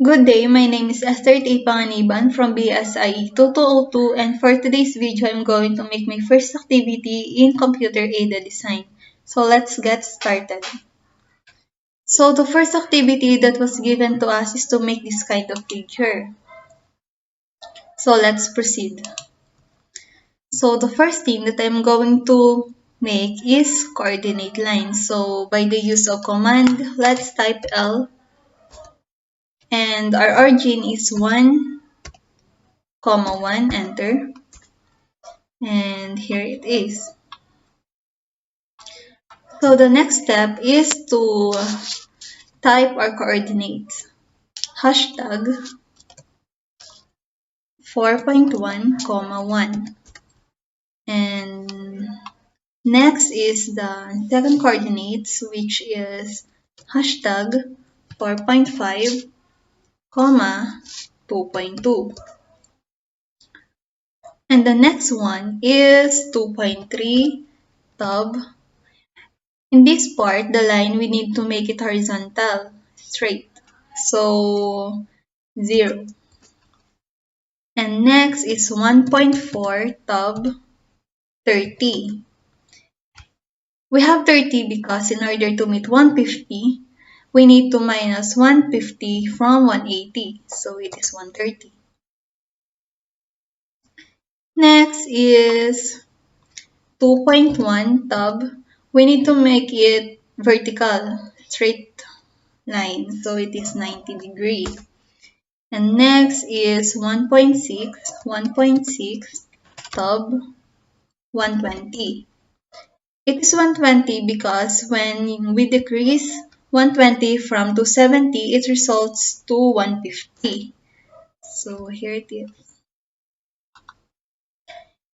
Good day, my name is Esther A. Panganiban from BSIE 2202, and for today's video, I'm going to make my first activity in computer-aided design. So let's get started. So the first activity that was given to us is to make this kind of figure. So let's proceed. So the first thing that I'm going to make is coordinate lines. So by the use of command, let's type L, and our origin is 1, 1, enter. And here it is. So the next step is to type our coordinates. Hashtag 4.1, 1. And next is the second coordinates, which is hashtag 4.5, 2.2. And the next one is 2.3, tab. In this part, the line, we need to make it horizontal, straight. So 0. And next is 1.4, tab, 30. We have 30 because in order to meet 150, we need to minus 150 from 180. So it is 130. Next is 2.1, tab. We need to make it vertical, straight line. So it is 90 degrees. And next is 1.6, tab, 120. It is 120 because when we decrease 120 from 270, it results to 150. So here it is.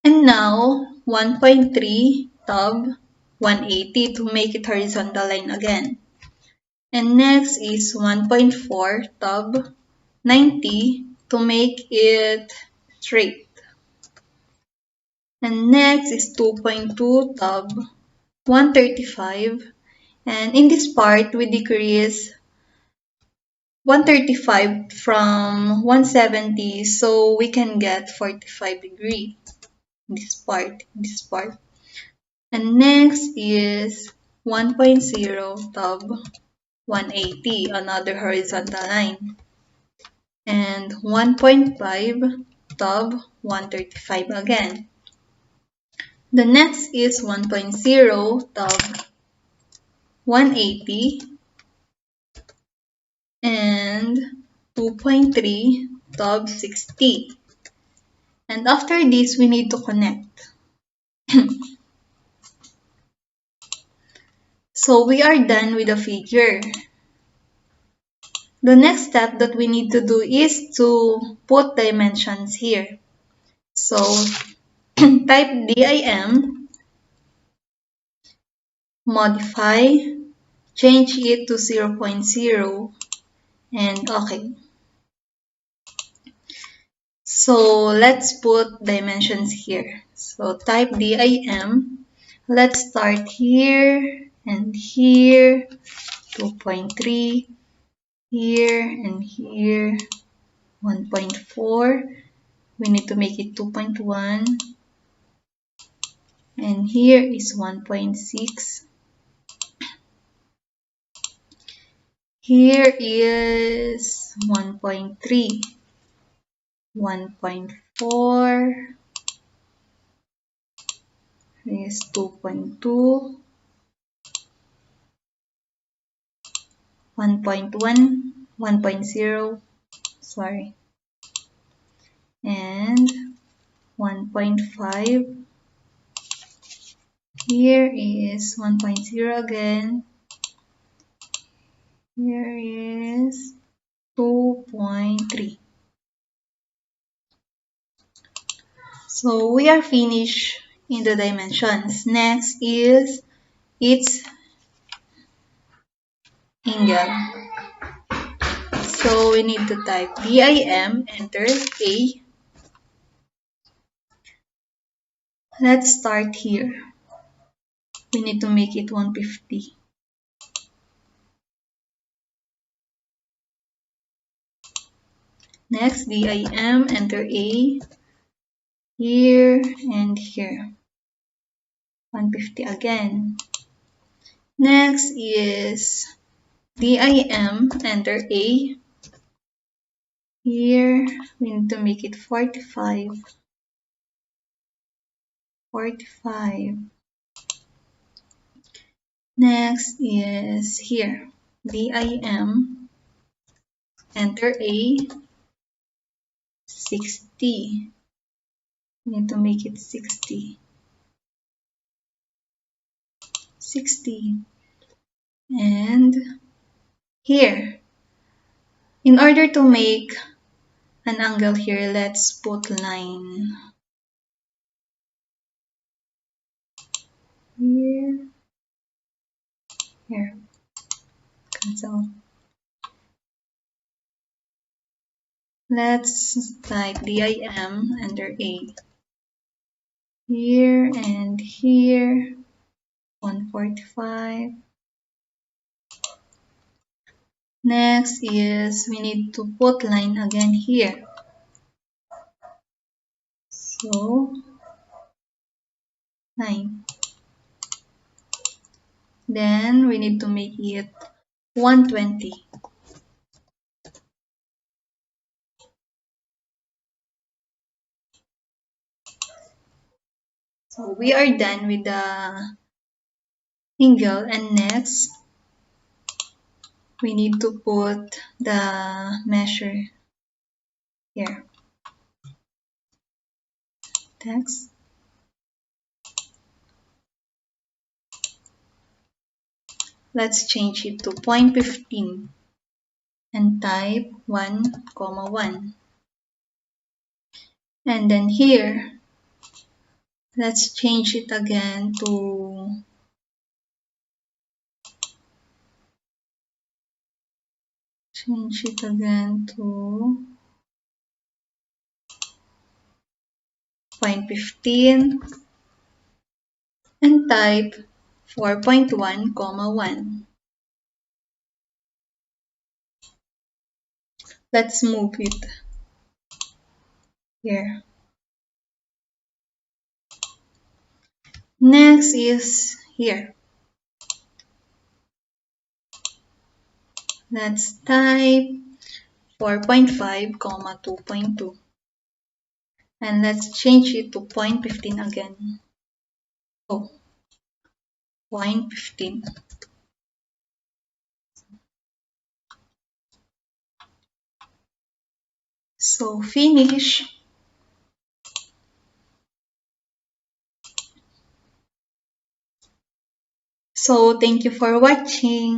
And now 1.3, tab, 180 to make it horizontal line again. And next is 1.4, tab, 90 to make it straight. And next is 2.2, tab, 135. And in this part, we decrease 135 from 170, so we can get 45 degree in this part. And next is 1.0, tab, 180, another horizontal line. And 1.5, tab, 135 again. The next is 1.0, tab, 180. And 2.3, tab, 60. And after this, we need to connect. So we are done with the figure. The next step that we need to do is to put dimensions here. So type DIM, modify, change it to 0.0, and OK. So let's put dimensions here. So type DIM. Let's start here and here, 2.3, here and here, 1.4. We need to make it 2.1. And here is 1.6. Here is 1.3, 1.4. Is 2.2, 1.1, 1.0, sorry, and 1.5. Here is 1.0 again. Here is 2.3. So we are finished in the dimensions. Next is its angle. So we need to type DIM, enter, A, Let's start here. We need to make it 150. Next, DIM, enter A, here and here. 150 again. Next is DIM, enter A, here we need to make it 45. 45. Next is here, DIM, enter A, 60. We need to make it 60. 60. And here, in order to make an angle here, let's put line. Here, here, cancel. Let's type DIM under A. Here and here, 145. Next is we need to put line again here. So, line. Then we need to make it 120. So we are done with the angle, and next we need to put the measure here. Text. Let's change it to 0.15 and type 1,1. And then here, let's change it again to 0.15 and type 4.1, 1. Let's move it here. Next is here. Let's type 4.5, 2.2. And let's change it to 0.15 again. Oh, 0.15. So finish. So thank you for watching.